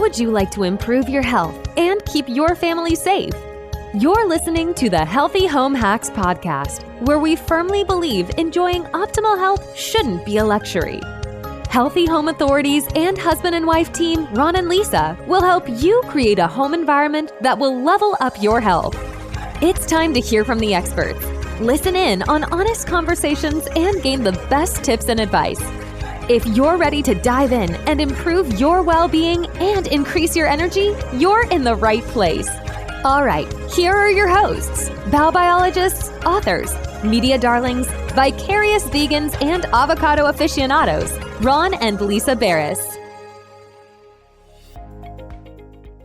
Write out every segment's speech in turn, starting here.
would you like to improve your health and keep your family safe? You're listening to the Healthy Home Hacks podcast, where we firmly believe enjoying optimal health shouldn't be a luxury. Healthy Home Authorities and husband and wife team Ron and Lisa will help you create a home environment that will level up your health. It's time to hear from the experts. Listen in on honest conversations and gain the best tips and advice. If you're ready to dive in and improve your well-being and increase your energy, you're in the right place. All right, here are your hosts, bowel biologists, authors, media darlings, vicarious vegans, and avocado aficionados, Ron and Lisa Veris.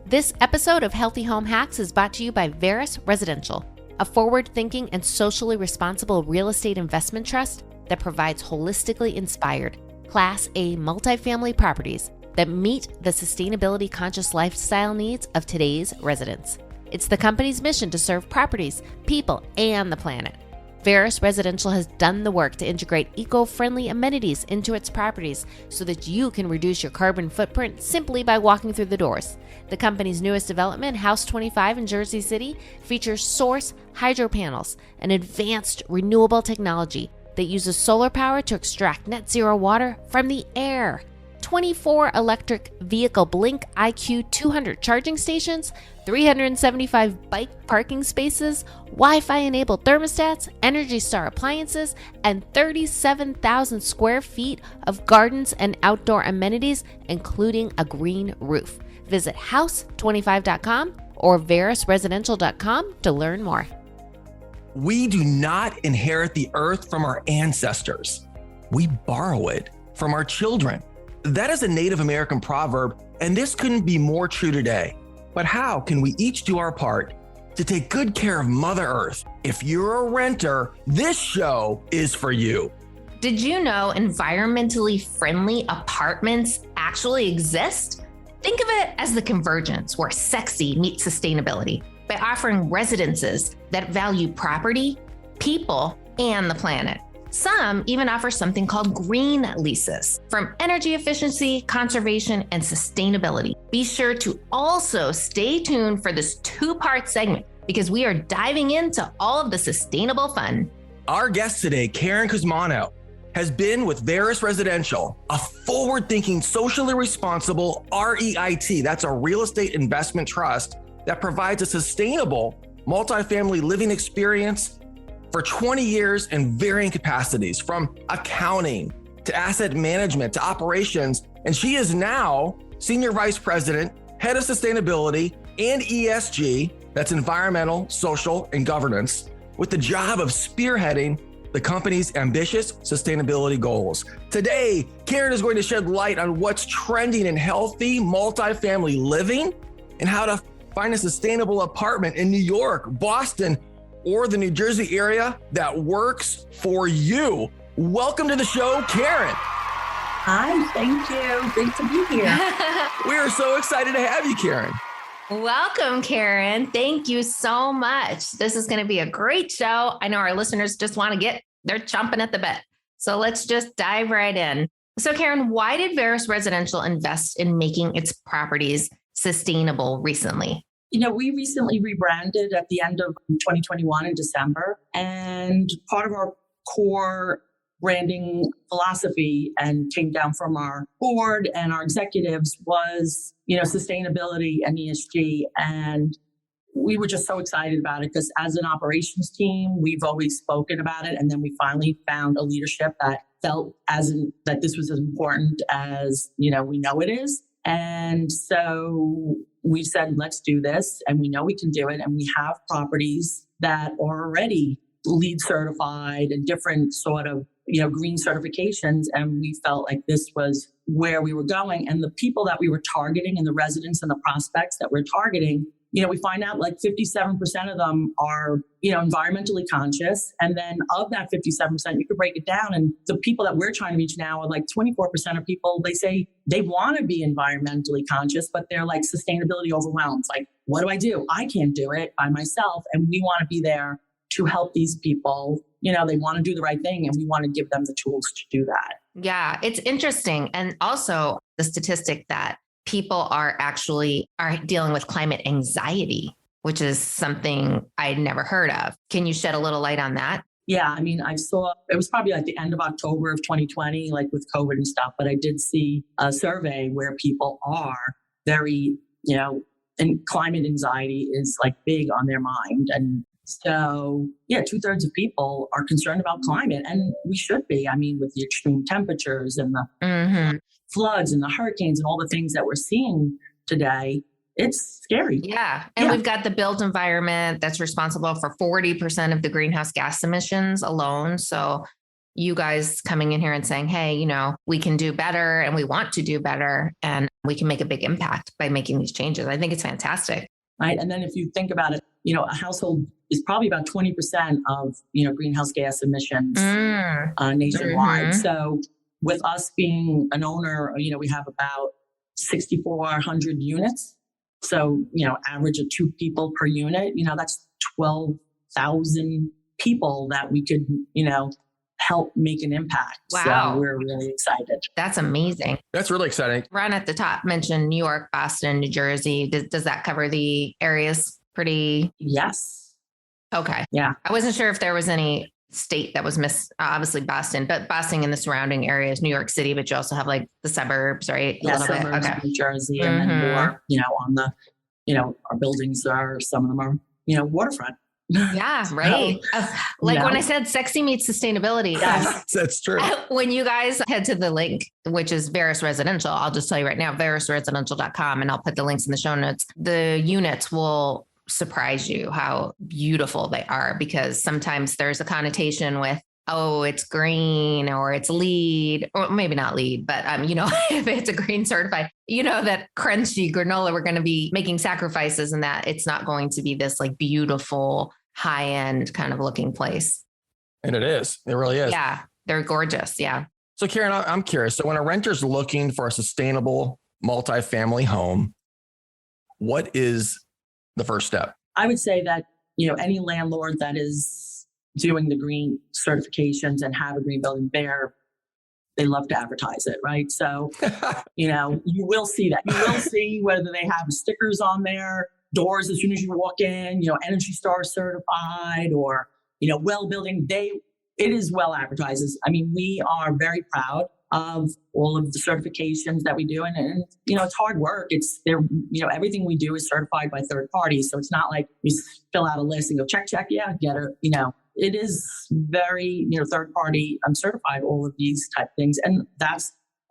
This episode of Healthy Home Hacks is brought to you by Veris Residential, a forward-thinking and socially responsible real estate investment trust that provides holistically inspired, Class A multifamily properties that meet the sustainability-conscious lifestyle needs of today's residents. It's the company's mission to serve properties, people, and the planet. Veris Residential has done the work to integrate eco-friendly amenities into its properties so that you can reduce your carbon footprint simply by walking through the doors. The company's newest development, House 25 in Jersey City, features source hydro panels, an advanced renewable technology that uses solar power to extract net zero water from the air. 24 electric vehicle Blink IQ 200 charging stations, 375 bike parking spaces, Wi-Fi enabled thermostats, Energy Star appliances, and 37,000 square feet of gardens and outdoor amenities, including a green roof. Visit house25.com or verisresidential.com to learn more. We do not inherit the earth from our ancestors. We borrow it from our children. That is a Native American proverb, and this couldn't be more true today. But how can we each do our part to take good care of Mother Earth? If you're a renter, this show is for you. Did you know environmentally friendly apartments actually exist? Think of it as the convergence where sexy meets sustainability by offering residences that value property, people, and the planet. Some even offer something called green leases from energy efficiency, conservation, and sustainability. Be sure to also stay tuned for this two-part segment because we are diving into all of the sustainable fun. Our guest today, Karen Cusmano, has been with Veris Residential, a forward-thinking, socially responsible REIT, that's a real estate investment trust that provides a sustainable multifamily living experience for 20 years in varying capacities, from accounting to asset management to operations. And she is now Senior Vice President, Head of Sustainability and ESG, that's environmental, social, and governance, with the job of spearheading the company's ambitious sustainability goals. Today, Karen is going to shed light on what's trending in healthy multifamily living and how to find a sustainable apartment in New York, Boston, or the New Jersey area that works for you. Welcome to the show, Karen. Hi, thank you. Great to be here. We are so excited to have you, Karen. Welcome, Karen. Thank you so much. This is going to be a great show. I know our listeners just want to they're chomping at the bit. So let's just dive right in. So Karen, why did Veris Residential invest in making its properties sustainable recently? You know, we recently rebranded at the end of 2021 in December, and part of our core branding philosophy and came down from our board and our executives was, sustainability and ESG. And we were just so excited about it because as an operations team, we've always spoken about it. And then we finally found a leadership that felt that this was as important as, we know it is. And so we said, let's do this. And we know we can do it. And we have properties that are already LEED certified and different sort of, green certifications. And we felt like this was where we were going. And the people that we were targeting and the residents and the prospects that we're targeting, we find out like 57% of them are, environmentally conscious. And then of that 57%, you could break it down. And the people that we're trying to reach now are like 24% of people, they say they want to be environmentally conscious, but they're like sustainability overwhelmed. It's like, what do I do? I can't do it by myself. And we want to be there to help these people. They want to do the right thing and we want to give them the tools to do that. Yeah, it's interesting. And also the statistic that people are dealing with climate anxiety, which is something I'd never heard of. Can you shed a little light on that? Yeah, I mean, I saw, it was probably like the end of October of 2020, like with COVID and stuff, but I did see a survey where people are very, and climate anxiety is like big on their mind. And so, 2/3 of people are concerned about climate, and we should be. I mean, with the extreme temperatures and the floods and the hurricanes and all the things that we're seeing today, it's scary. Yeah. And we've got the built environment that's responsible for 40% of the greenhouse gas emissions alone. So you guys coming in here and saying, hey, we can do better and we want to do better and we can make a big impact by making these changes. I think it's fantastic. Right. And then if you think about it, a household is probably about 20% of, greenhouse gas emissions nationwide. So with us being an owner, we have about 6,400 units. So, average of 2 people per unit, that's 12,000 people that we could, help make an impact. Wow. So we're really excited. That's amazing. That's really exciting. Ron at the top mentioned New York, Boston, New Jersey. Does that cover the areas pretty? Yes. Okay. Yeah. I wasn't sure if there was any state that was obviously Boston, but Boston and the surrounding areas, New York City, but you also have like the suburbs, right? Yeah, suburbs, okay. New Jersey, and then more, on the, our buildings are, some of them are, waterfront. Yeah, right. When I said sexy meets sustainability. Yes, that's true. When you guys head to the link, which is Veris Residential, I'll just tell you right now, verisresidential.com, and I'll put the links in the show notes. The units will surprise you how beautiful they are, because sometimes there's a connotation with, oh, it's green or it's LEED, or maybe not LEED, but if it's a green certified, that crunchy granola, we're going to be making sacrifices and that it's not going to be this like beautiful high end kind of looking place. And it is. It really is. Yeah. They're gorgeous. Yeah. So Karen, I'm curious. So when a renter's looking for a sustainable multifamily home, what is the first step? I would say that, any landlord that is doing the green certifications and have a green building there, they love to advertise it, right? So, you will see that. You will see whether they have stickers on their doors as soon as you walk in, Energy Star certified or, well building. It is well advertised. I mean, we are very proud of all of the certifications that we do. And it's hard work. Everything we do is certified by third parties. So it's not like you fill out a list and go check, yeah, get her, It is very, third party, I'm certified, all of these type things. And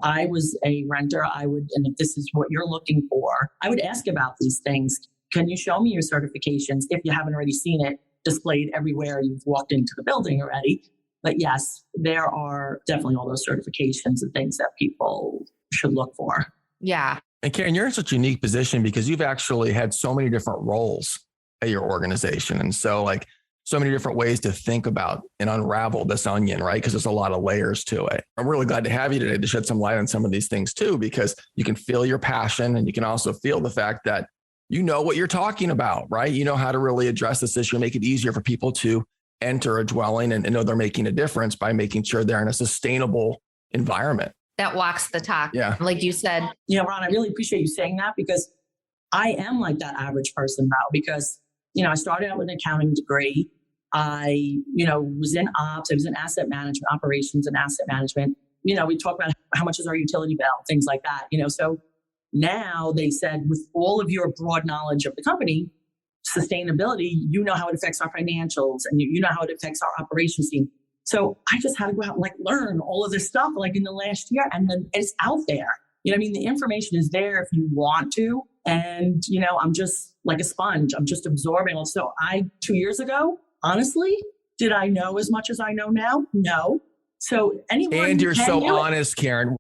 I was a renter. And if this is what you're looking for, I would ask about these things. Can you show me your certifications if you haven't already seen it displayed everywhere you've walked into the building already? But yes, there are definitely all those certifications and things that people should look for. Yeah. And Karen, you're in such a unique position because you've actually had so many different roles at your organization. And so so many different ways to think about and unravel this onion, right? Because there's a lot of layers to it. I'm really glad to have you today to shed some light on some of these things too, because you can feel your passion and you can also feel the fact that you know what you're talking about, right? You know how to really address this issue and make it easier for people to enter a dwelling and know they're making a difference by making sure they're in a sustainable environment. That walks the talk. Yeah. Like you said. Ron, I really appreciate you saying that, because I am like that average person now, because, I started out with an accounting degree. I, was in ops. I was in asset management, operations and asset management. We talk about how much is our utility bill, things like that, So now they said, with all of your broad knowledge of the company, sustainability, how it affects our financials and you know how it affects our operations team. So I just had to go out and learn all of this stuff in the last year, and then it's out there. The information is there if you want to. And, I'm just like a sponge. I'm just absorbing. So 2 years ago, honestly, did I know as much as I know now? No. So anyone. And you're so honest, Karen.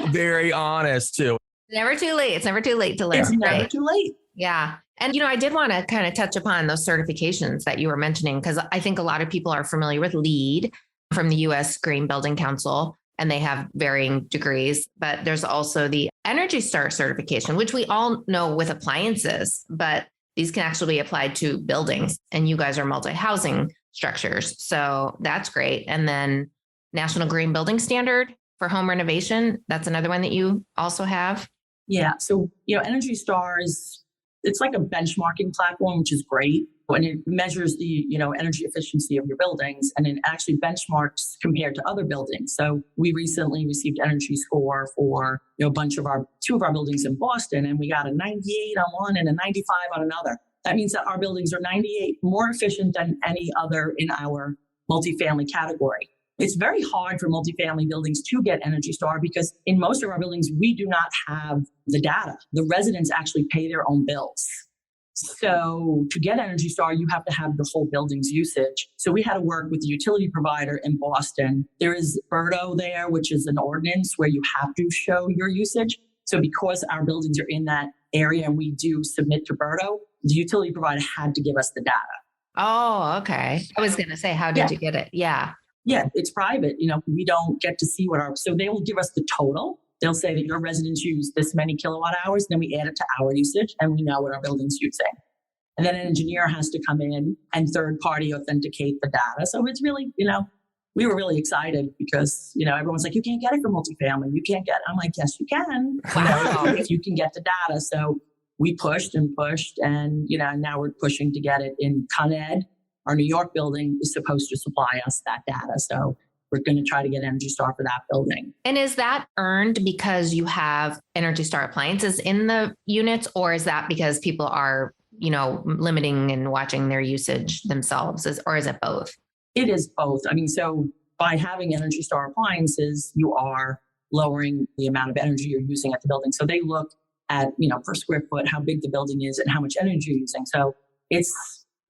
Very honest too. Never too late. It's never too late to learn. It's never too late. Yeah. And, I did want to kind of touch upon those certifications that you were mentioning, because I think a lot of people are familiar with LEED from the U.S. Green Building Council, and they have varying degrees. But there's also the Energy Star certification, which we all know with appliances, but these can actually be applied to buildings. And you guys are multi-housing structures. So that's great. And then National Green Building Standard for home renovation. That's another one that you also have. Yeah. So, Energy Star it's like a benchmarking platform, which is great. And it measures the, energy efficiency of your buildings, and it actually benchmarks compared to other buildings. So we recently received Energy Score for, two of our buildings in Boston, and we got a 98 on one and a 95 on another. That means that our buildings are 98 more efficient than any other in our multifamily category. It's very hard for multifamily buildings to get Energy Star because in most of our buildings, we do not have the data. The residents actually pay their own bills. So to get Energy Star, you have to have the whole building's usage. So we had to work with the utility provider in Boston. There is BERDO there, which is an ordinance where you have to show your usage. So because our buildings are in that area and we do submit to BERDO, the utility provider had to give us the data. Oh, okay. I was going to say, how did you get it? Yeah. Yeah, it's private. We don't get to see so they will give us the total. They'll say that your residents use this many kilowatt hours, then we add it to our usage and we know what our building's using. And then an engineer has to come in and third party authenticate the data. So it's really, we were really excited because, everyone's like, you can't get it for multifamily. You can't get it. I'm like, yes, you can. Wow. If you can get the data. So we pushed and now we're pushing to get it in Con Ed. Our New York building is supposed to supply us that data. So we're going to try to get Energy Star for that building. And is that earned because you have Energy Star appliances in the units, or is that because people are, limiting and watching their usage themselves, or is it both? It is both. So by having Energy Star appliances, you are lowering the amount of energy you're using at the building. So they look at, per square foot, how big the building is and how much energy you're using. So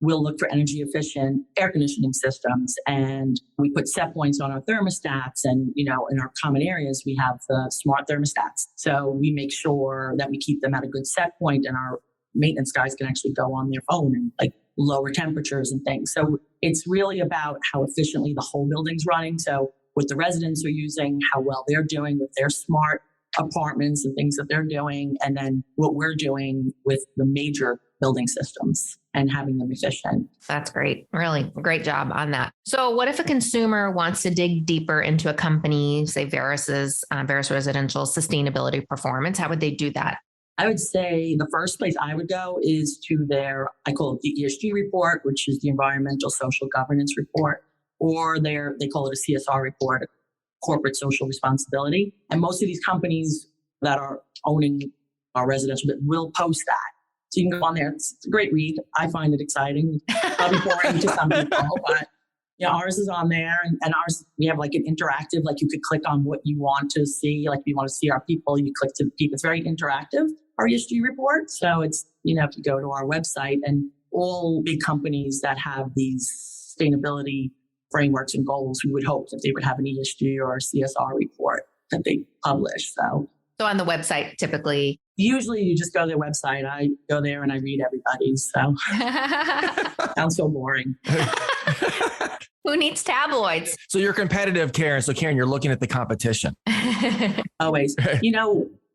we'll look for energy efficient air conditioning systems, and we put set points on our thermostats. And, in our common areas, we have the smart thermostats. So we make sure that we keep them at a good set point, and our maintenance guys can actually go on their phone and lower temperatures and things. So it's really about how efficiently the whole building's running. So what the residents are using, how well they're doing with their smart apartments and things that they're doing, and then what we're doing with the major building systems and having them efficient. That's great. Really great job on that. So what if a consumer wants to dig deeper into a company, say Veris Residential sustainability performance? How would they do that? I would say the first place I would go is to I call it the ESG report, which is the environmental social governance report, or they call it a CSR report, corporate social responsibility. And most of these companies that are owning our residential will post that. So you can go on there. It's a great read. I find it exciting. Probably boring to some people, but ours is on there, and ours, we have an interactive, you could click on what you want to see. If you want to see our people, you click to the people. It's very interactive, our ESG report. So it's, if you go to our website, and all big companies that have these sustainability frameworks and goals, we would hope that they would have an ESG or a CSR report that they publish. So on the website, typically, usually you just go to their website. I go there and I read everybody's. So sounds so boring. Who needs tabloids? So you're competitive, Karen. So Karen, you're looking at the competition. Always.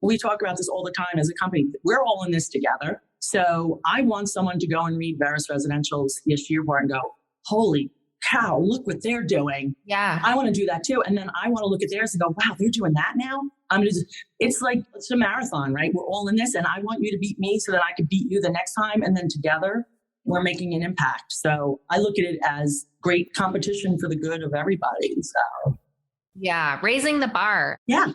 We talk about this all the time as a company. We're all in this together. So I want someone to go and read Veris Residential's ESG report and go, holy cow, look what they're doing. Yeah. I want to do that too. And then I want to look at theirs and go, wow, they're doing that now. It's a marathon, right? We're all in this, and I want you to beat me so that I can beat you the next time. And then together we're making an impact. So I look at it as great competition for the good of everybody. So yeah, raising the bar. Yeah.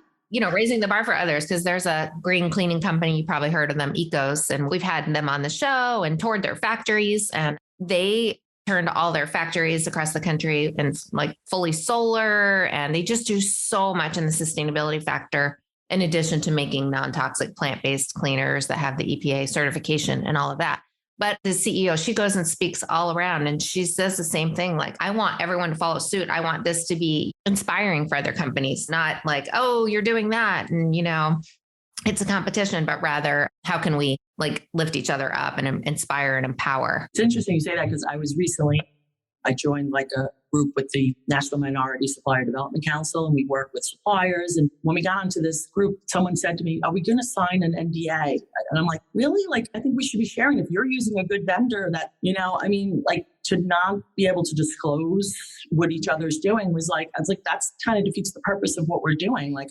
Raising the bar for others, because there's a green cleaning company, you probably heard of them, Ecos, and we've had them on the show and toured their factories, and they turned all their factories across the country and fully solar, and they just do so much in the sustainability factor, in addition to making non-toxic plant-based cleaners that have the EPA certification and all of that. But the CEO, she goes and speaks all around, and she says the same thing. I want everyone to follow suit. I want this to be inspiring for other companies, not oh, you're doing that. And, it's a competition, but rather how can we lift each other up and inspire and empower? It's interesting you say that, because I joined a group with the National Minority Supplier Development Council, and we work with suppliers. And when we got into this group, someone said to me, are we going to sign an NDA? And I'm like, really? Like, I think we should be sharing. If you're using a good vendor that, to not be able to disclose what each other's doing was like, I was like, that's kind of defeats the purpose of what we're doing. Like,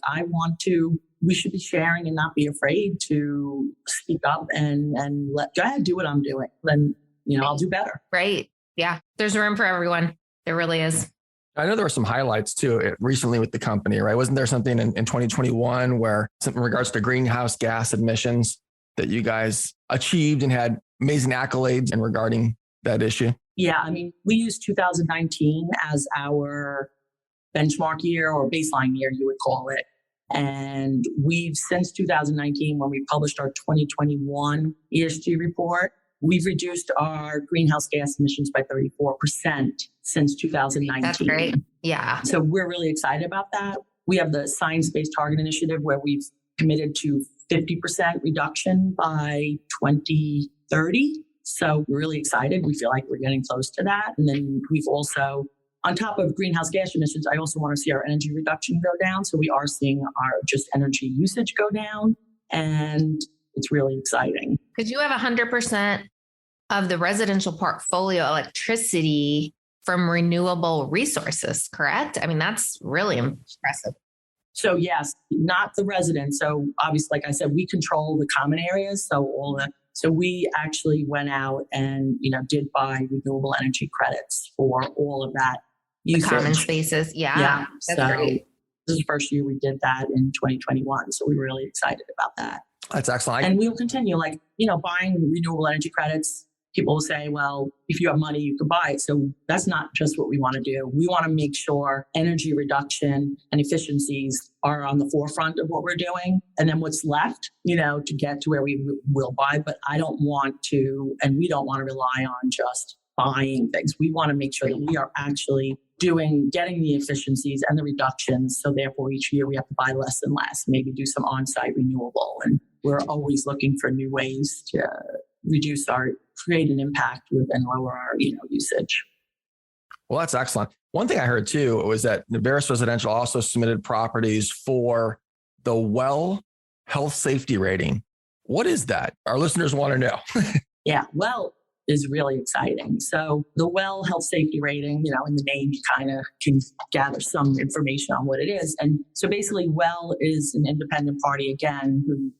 we should be sharing and not be afraid to speak up and go ahead, do what I'm doing. Then, I'll do better. Right. Yeah. There's room for everyone. There really is. I know there were some highlights too recently with the company, right? Wasn't there something in 2021 where something in regards to greenhouse gas emissions that you guys achieved and had amazing accolades in regarding that issue? Yeah. I mean, we used 2019 as our benchmark year or baseline year, you would call it. And we've since 2019, when we published our 2021 ESG report, we've reduced our greenhouse gas emissions by 34% since 2019. That's great. Yeah. So we're really excited about that. We have the Science-Based Target Initiative where we've committed to 50% reduction by 2030. So we're really excited. We feel like we're getting close to that. And then we've also, on top of greenhouse gas emissions, I also want to see our energy reduction go down. So we are seeing our just energy usage go down. And it's really exciting. Because you have 100% of the residential portfolio electricity from renewable resources, correct? I mean, that's really impressive. So yes, not the residents. So obviously, like I said, we control the common areas. So we actually went out and, did buy renewable energy credits for all of that usage. The common spaces. Yeah. That's great. This is the first year we did that in 2021. So we were really excited about that. That's excellent. And we'll continue buying renewable energy credits. People will say, well, if you have money, you can buy it. So that's not just what we want to do. We want to make sure energy reduction and efficiencies are on the forefront of what we're doing. And then what's left, to get to where we will buy. But I don't want to, and we don't want to rely on just buying things. We want to make sure that we are actually getting the efficiencies and the reductions. So therefore, each year we have to buy less and less, maybe do some on-site renewable. And we're always looking for new ways to create an impact and lower our, usage. Well, that's excellent. One thing I heard too was that Veris Residential also submitted properties for the WELL health safety rating. What is that? Our listeners want to know. Yeah, WELL is really exciting. So the WELL health safety rating, in the name, you kind of can gather some information on what it is. And so basically WELL is an independent party, again, who,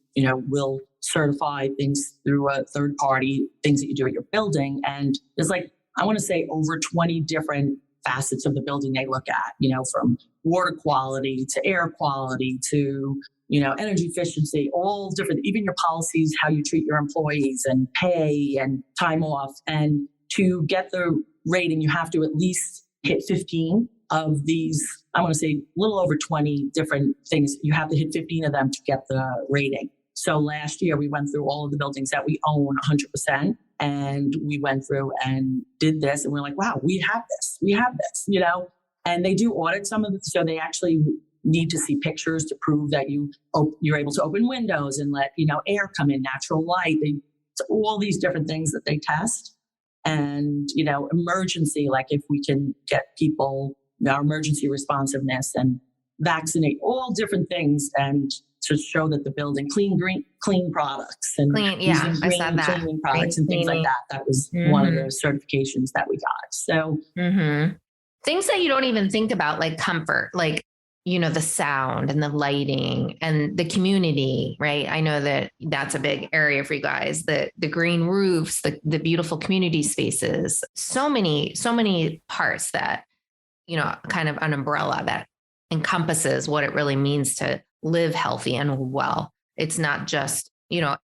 will certify things through a third party, things that you do at your building. And there's I want to say over 20 different facets of the building they look at, from water quality to air quality to, energy efficiency, all different, even your policies, how you treat your employees and pay and time off. And to get the rating, you have to at least hit 15 of these, I want to say a little over 20 different things. You have to hit 15 of them to get the rating. So last year we went through all of the buildings that we own 100%. And we went through and did this and we're like, wow, we have this, and they do audit some of it. So they actually need to see pictures to prove that you're able to open windows and let, air come in, natural light. It's all these different things that they test. And, emergency, like if we can get people, our emergency responsiveness and vaccinate, all different things. And to show that the building clean products and using green cleaning products and things like that. That was one of the certifications that we got. So things that you don't even think about, like comfort, like, the sound and the lighting and the community, right? I know that that's a big area for you guys, the green roofs, the beautiful community spaces, so many parts that, kind of an umbrella that encompasses what it really means to live healthy and well. It's not just,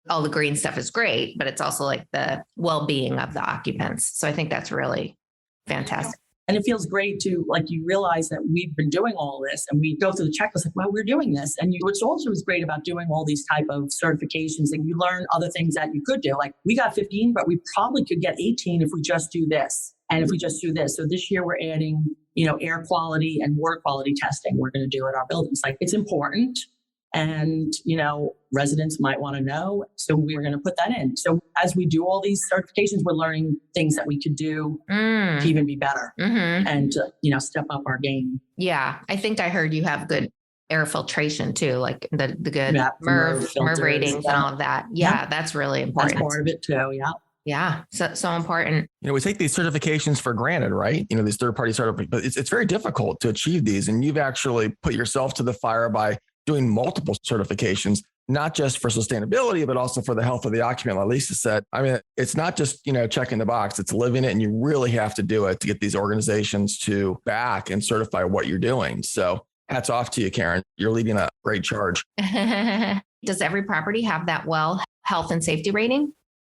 all the green stuff is great, but it's also like the well-being of the occupants. So I think that's really fantastic. And it feels great to, you realize that we've been doing all this and we go through the checklist, we're doing this. And what's also is great about doing all these type of certifications and you learn other things that you could do. Like we got 15, but we probably could get 18 if we just do this. And if we just do this. So this year we're adding, air quality and water quality testing we're going to do at our buildings. It's important. And, residents might want to know. So we're going to put that in. So as we do all these certifications, we're learning things that we could do to even be better and to, step up our game. Yeah. I think I heard you have good air filtration too, like the good MERV ratings and all of that. Yeah. That's really important. That's part of it too. Yeah. Yeah. So important. We take these certifications for granted, right? These third-party certifications, but it's very difficult to achieve these. And you've actually put yourself to the fire by doing multiple certifications, not just for sustainability, but also for the health of the occupant. Like Lisa said, it's not just, checking the box, it's living it. And you really have to do it to get these organizations to back and certify what you're doing. So hats off to you, Karen. You're leading a great charge. Does every property have that health and safety rating?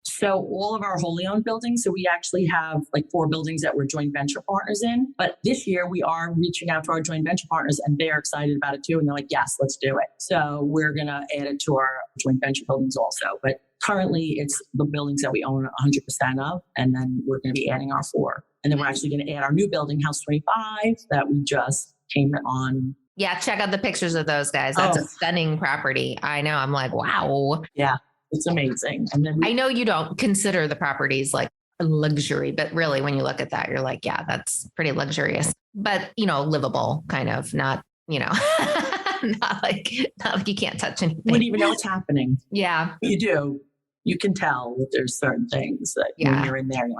So all of our wholly owned buildings, so we actually have like 4 buildings that we're joint venture partners in. But this year we are reaching out to our joint venture partners and they're excited about it too. And they're like, yes, let's do it. So we're going to add it to our joint venture buildings also. But currently it's the buildings that we own 100% of. And then we're going to be adding our 4. And then we're actually going to add our new building, House 25, that we just came on. Yeah, check out the pictures of those guys. That's a stunning property. I know. I'm like, wow. Yeah. It's amazing. And then I know you don't consider the properties like a luxury, but really when you look at that, you're like, yeah, that's pretty luxurious, but livable kind of, not, not like you can't touch anything. You wouldn't even know what's happening. Yeah. You do. You can tell that there's certain things that when you're in there, you're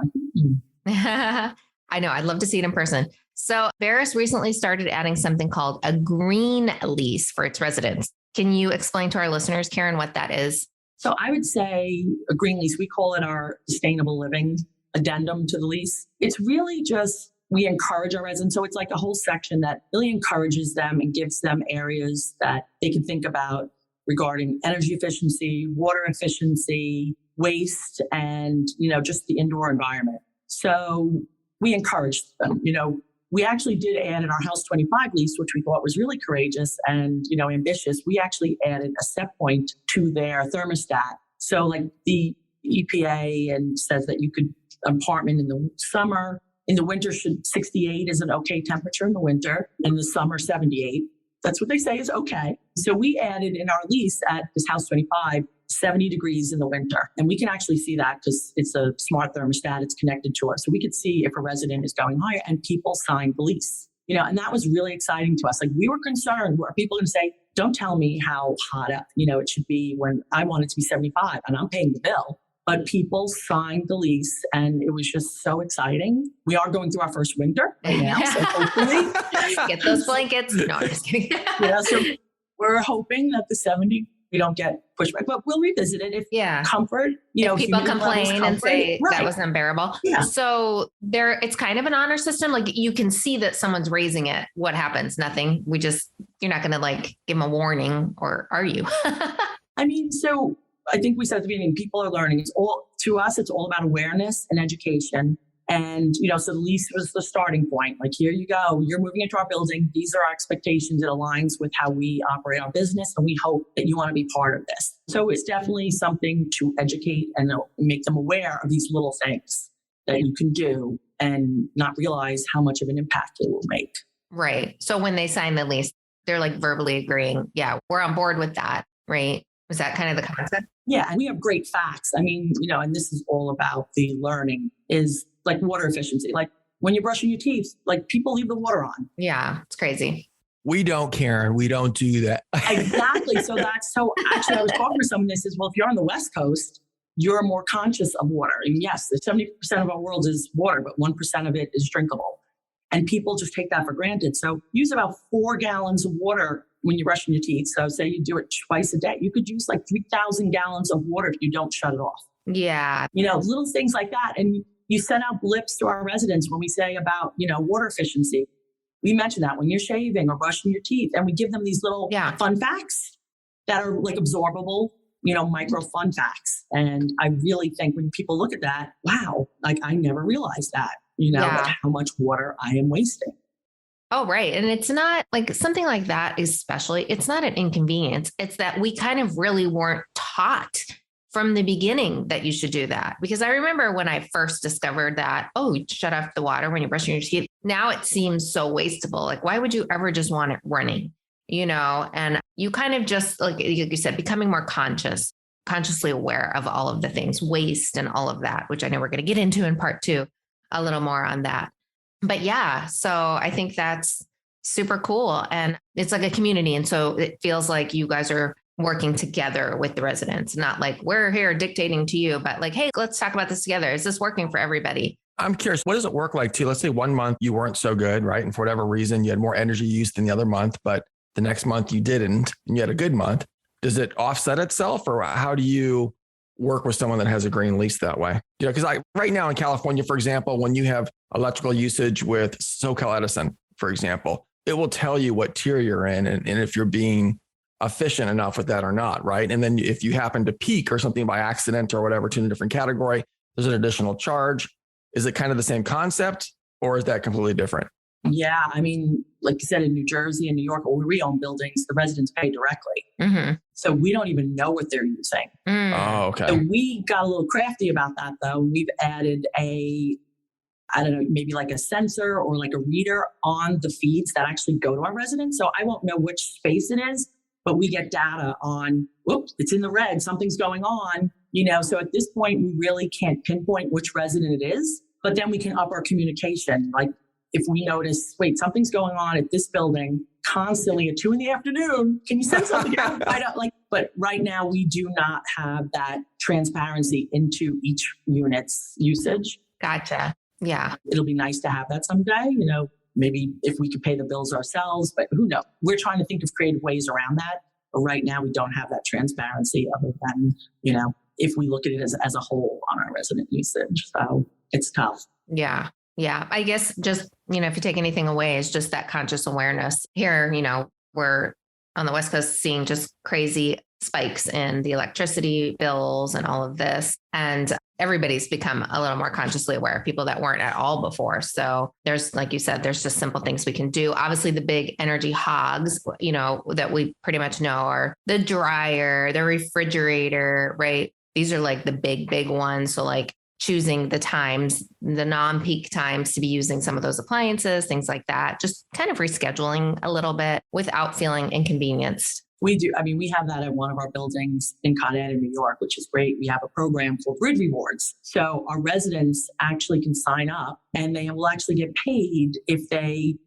like, I know. I'd love to see it in person. So Veris recently started adding something called a green lease for its residents. Can you explain to our listeners, Karen, what that is? So I would say a green lease, we call it our sustainable living addendum to the lease. It's really just, we encourage our residents. So it's like a whole section that really encourages them and gives them areas that they can think about regarding energy efficiency, water efficiency, waste, and, just the indoor environment. So we encourage them, We actually did add in our House 25 lease, which we thought was really courageous and, ambitious. We actually added a set point to their thermostat. So like the EPA and says that you could apartment in the summer, in the winter 68 is an okay temperature in the winter, in the summer 78. That's what they say is okay. So we added in our lease at this House 25, 70 degrees in the winter. And we can actually see that because it's a smart thermostat. It's connected to us. So we could see if a resident is going higher and people signed the lease, and that was really exciting to us. Like we were concerned, were people going to say, don't tell me how hot, it should be when I want it to be 75 and I'm paying the bill. But people signed the lease and it was just so exciting. We are going through our first winter right now. So hopefully get those blankets. No, I'm just kidding. So we're hoping that the 70, we don't get pushback, but we'll revisit it if comfort, if people complain and say that was unbearable. Yeah. So it's kind of an honor system. Like you can see that someone's raising it. What happens? Nothing. You're not going to give them a warning, or are you? So I think we said at the beginning, people are learning. To us, it's all about awareness and education. And, so the lease was the starting point. Like, here you go. You're moving into our building. These are our expectations. It aligns with how we operate our business. And we hope that you want to be part of this. So it's definitely something to educate and make them aware of these little things that you can do and not realize how much of an impact it will make. Right. So when they sign the lease, they're verbally agreeing. Yeah, we're on board with that. Right. Was that kind of the concept? Yeah. And we have great facts. And this is all about the learning is like water efficiency. Like when you're brushing your teeth, people leave the water on. Yeah. It's crazy. We don't, Karen. We don't do that. Exactly. So actually I was talking to someone that says, well, if you're on the West Coast, you're more conscious of water. And yes, the 70% of our world is water, but 1% of it is drinkable. And people just take that for granted. So use about 4 gallons of water when you're brushing your teeth. So say you do it twice a day, you could use 3,000 gallons of water if you don't shut it off. Yeah. Little things like that. And you send out blips to our residents when we say about, water efficiency. We mention that when you're shaving or brushing your teeth, and we give them these little fun facts that are absorbable, micro fun facts. And I really think when people look at that, wow, I never realized that, how much water I am wasting. Oh, right. And it's not something like that, especially, it's not an inconvenience. It's that we kind of really weren't taught from the beginning that you should do that. Because I remember when I first discovered that, shut off the water when you're brushing your teeth. Now it seems so wasteful. Why would you ever just want it running? and you kind of just, like you said, becoming more consciously aware of all of the things, waste and all of that, which I know we're going to get into in part 2, a little more on that. But yeah, so I think that's super cool. And it's like a community. And so it feels like you guys are working together with the residents, not like we're here dictating to you, but like, hey, let's talk about this together. Is this working for everybody? I'm curious, what does it work like too? Let's say one month you weren't so good, right? And for whatever reason, you had more energy use than the other month, but the next month you didn't, and you had a good month. Does it offset itself, or how do you work with someone that has a green lease that way? Because right now in California, for example, when you have electrical usage with SoCal Edison, for example, it will tell you what tier you're in and if you're being efficient enough with that or not, right? And then if you happen to peak or something by accident or whatever to a different category, there's an additional charge. Is it kind of the same concept, or is that completely different? Yeah, I mean, like you said, in New Jersey and New York, where we own buildings, the residents pay directly. Mm-hmm. So we don't even know what they're using. Oh, okay. So we got a little crafty about that, though. We've added maybe like a sensor or like a reader on the feeds that actually go to our residents. So I won't know which space it is, but we get data on, whoops, it's in the red, something's going on. So at this point, we really can't pinpoint which resident it is, but then we can up our communication. Like if we notice, wait, something's going on at this building constantly at 2 p.m, can you send something out? But right now we do not have that transparency into each unit's usage. Gotcha. Yeah. It'll be nice to have that someday, maybe if we could pay the bills ourselves, but who knows? We're trying to think of creative ways around that. But right now we don't have that transparency other than, if we look at it as a whole on our resident usage. So it's tough. Yeah. Yeah. I guess just, if you take anything away, it's just that conscious awareness here. We're on the West Coast seeing just crazy spikes in the electricity bills and all of this. And everybody's become a little more consciously aware, people that weren't at all before. So there's, like you said, there's just simple things we can do. Obviously the big energy hogs, that we pretty much know are the dryer, the refrigerator, right? These are like the big ones. So like choosing the times, the non-peak times to be using some of those appliances, things like that, just kind of rescheduling a little bit without feeling inconvenienced. We do. I mean, we have that at one of our buildings in Con Ed in New York, which is great. We have a program called Grid Rewards. So our residents actually can sign up and they will actually get paid if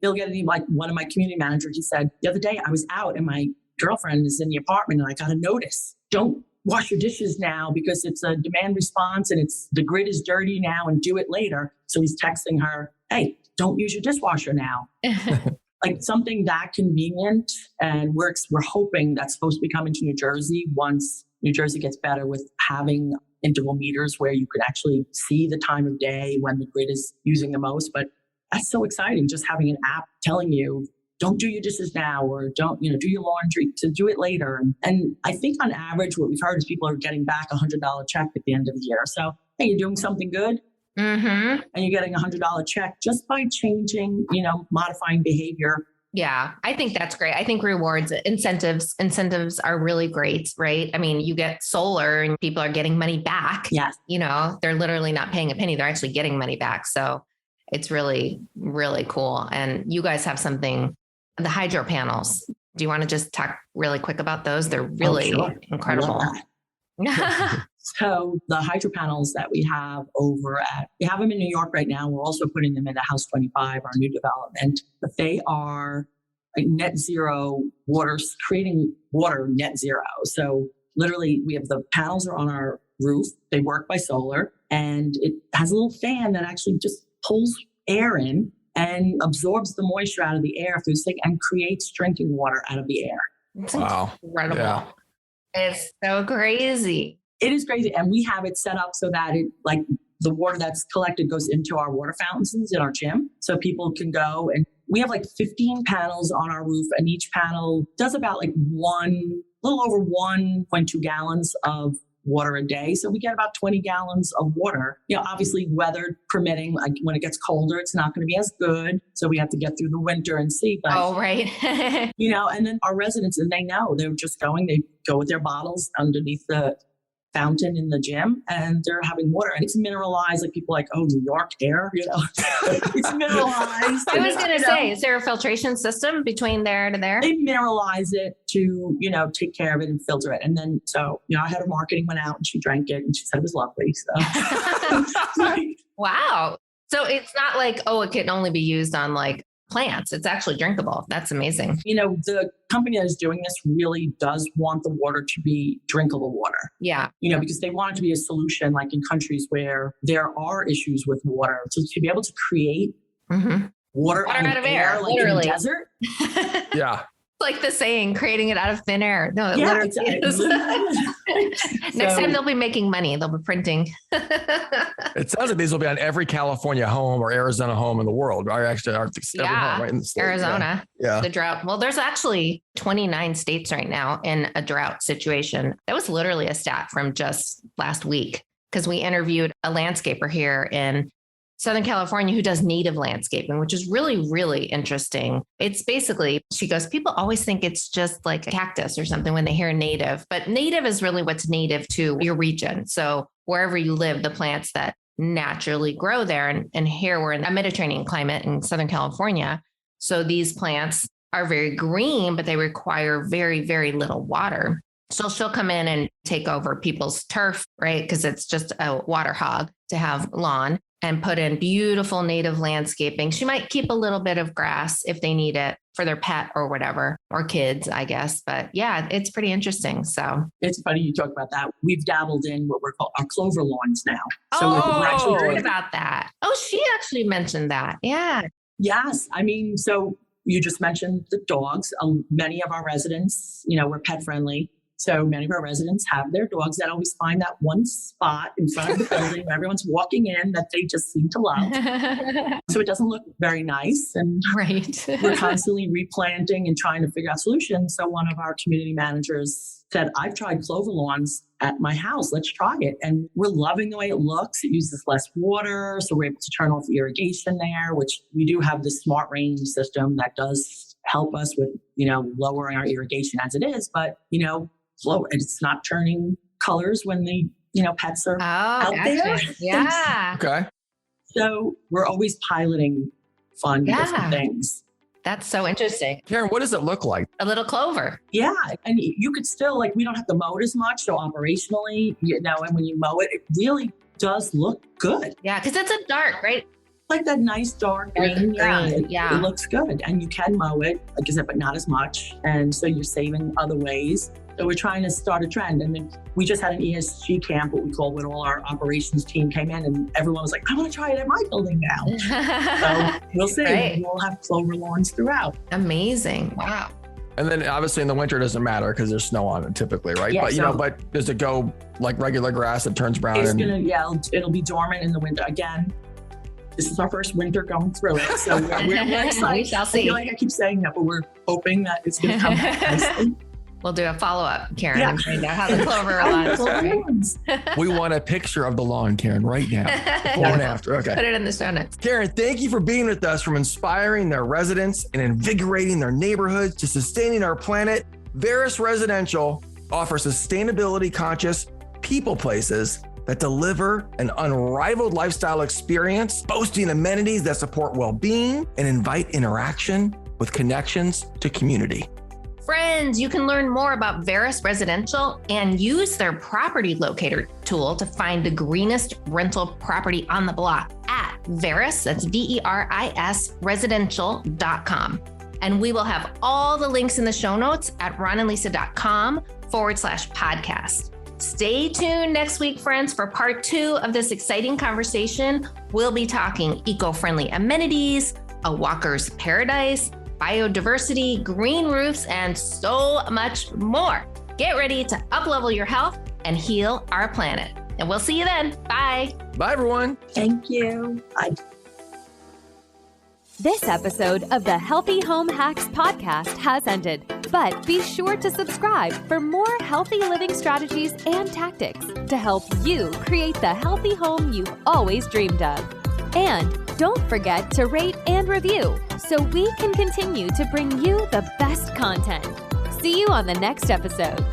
they'll get like one of my community managers, he said, the other day I was out and my girlfriend is in the apartment and I got a notice. Don't wash your dishes now because it's a demand response and the grid is dirty now and do it later. So he's texting her, hey, don't use your dishwasher now. Like something that convenient. And we're hoping that's supposed to be coming to New Jersey once New Jersey gets better with having interval meters where you could actually see the time of day when the grid is using the most. But that's so exciting, just having an app telling you, don't do your dishes now, or don't, do your laundry, to do it later. And I think on average, what we've heard is people are getting back $100 check at the end of the year. So, hey, you're doing something good. Mm-hmm. And you're getting $100 check just by changing, modifying behavior. Yeah, I think that's great. I think rewards, incentives are really great, right? I mean, you get solar and people are getting money back. Yes. They're literally not paying a penny. They're actually getting money back. So it's really, really cool. And you guys have something, the hydro panels. Do you want to just talk really quick about those? They're really incredible. So the hydro panels that we have we have them in New York right now. We're also putting them in House 25, our new development, but they are like net zero water, creating water net zero. So literally we have the panels are on our roof. They work by solar and it has a little fan that actually just pulls air in and absorbs the moisture out of the air through the sink and creates drinking water out of the air. Wow. Incredible. Yeah. It's so crazy. It is crazy. And we have it set up so that the water that's collected goes into our water fountains in our gym. So people can go, and we have like 15 panels on our roof, and each panel does about like little over 1.2 gallons of water a day. So we get about 20 gallons of water. Obviously weather permitting, like when it gets colder, it's not going to be as good. So we have to get through the winter and see. But, right. And then our residents, and they know they're just they go with their bottles underneath the fountain in the gym and they're having water and it's mineralized. Like people are like, oh, New York air, it's mineralized. I was going to say, is there a filtration system between there to there? They mineralize it to, take care of it and filter it. And then, so, I had her marketing went out and she drank it and she said it was lovely. So, wow. So it's not like, oh, it can only be used on like plants. It's actually drinkable. That's amazing. The company that is doing this really does want the water to be drinkable water. Yeah. Because they want it to be a solution like in countries where there are issues with water. So to be able to create water out of air like literally. In the desert. Yeah. Like the saying, creating it out of thin air. No, it literally is. Next time they'll be making money. They'll be printing. It sounds like these will be on every California home or Arizona home in the world. Or actually, every home right in the state. Arizona. Yeah. The drought. Well, there's actually 29 states right now in a drought situation. That was literally a stat from just last week because we interviewed a landscaper here in Southern California who does native landscaping, which is really, really interesting. It's basically, she goes, people always think it's just like a cactus or something when they hear native, but native is really what's native to your region. So wherever you live, the plants that naturally grow there. And here we're in a Mediterranean climate in Southern California. So these plants are very green, but they require very, very little water. So she'll come in and take over people's turf, right? Because it's just a water hog to have lawn. And put in beautiful native landscaping. She might keep a little bit of grass if they need it for their pet or whatever, or kids, I guess. But yeah, it's pretty interesting. So it's funny you talk about that. We've dabbled in what we're called our clover lawns now. So we're actually doing about that. Oh, she actually mentioned that. Yeah. Yes. So you just mentioned the dogs. Many of our residents, we're pet friendly. So many of our residents have their dogs that always find that one spot in front of the building where everyone's walking in that they just seem to love. So it doesn't look very nice. And we're constantly replanting and trying to figure out solutions. So one of our community managers said, I've tried clover lawns at my house. Let's try it. And we're loving the way it looks. It uses less water. So we're able to turn off irrigation there, which we do have this smart range system that does help us with, lowering our irrigation as it is. But, flow and it's not turning colors when the pets are out there. Yeah. Okay. So we're always piloting fun different things. That's so interesting. Karen, what does it look like? A little clover. Yeah. And you could still we don't have to mow it as much. So operationally, and when you mow it, it really does look good. Yeah. Cause it's a dark, right? Like that nice dark green. It looks good. And you can mow it, like I said, but not as much. And so you're saving other ways. So we're trying to start a trend. And then we just had an ESG camp, what we call, when all our operations team came in and everyone was like, I want to try it at my building now. So we'll see. Right. We'll have clover lawns throughout. Amazing. Wow. And then obviously in the winter it doesn't matter because there's snow on it typically, right? Yeah, but but does it go like regular grass that turns brown? It'll be dormant in the winter. Again, this is our first winter going through it. So we're excited. We shall see. I feel like I keep saying that, but we're hoping that it's going to come nicely. We'll do a follow-up, Karen, and find out how the clover lawns. We want a picture of the lawn, Karen, right now. Before and after. Okay. Put it in the show notes. Karen, thank you for being with us, from inspiring their residents and invigorating their neighborhoods to sustaining our planet. Veris Residential offers sustainability-conscious people places that deliver an unrivaled lifestyle experience, boasting amenities that support well-being and invite interaction with connections to community. Friends, you can learn more about Veris Residential and use their property locator tool to find the greenest rental property on the block at Veris, that's VERIS, residential.com. And we will have all the links in the show notes at ronandlisa.com/podcast. Stay tuned next week, friends, for part 2 of this exciting conversation. We'll be talking eco-friendly amenities, a walker's paradise, biodiversity, green roofs, and so much more. Get ready to up-level your health and heal our planet. And we'll see you then. Bye. Bye, everyone. Thank you. Bye. This episode of the Healthy Home Hacks podcast has ended, but be sure to subscribe for more healthy living strategies and tactics to help you create the healthy home you've always dreamed of. And don't forget to rate and review so we can continue to bring you the best content. See you on the next episode.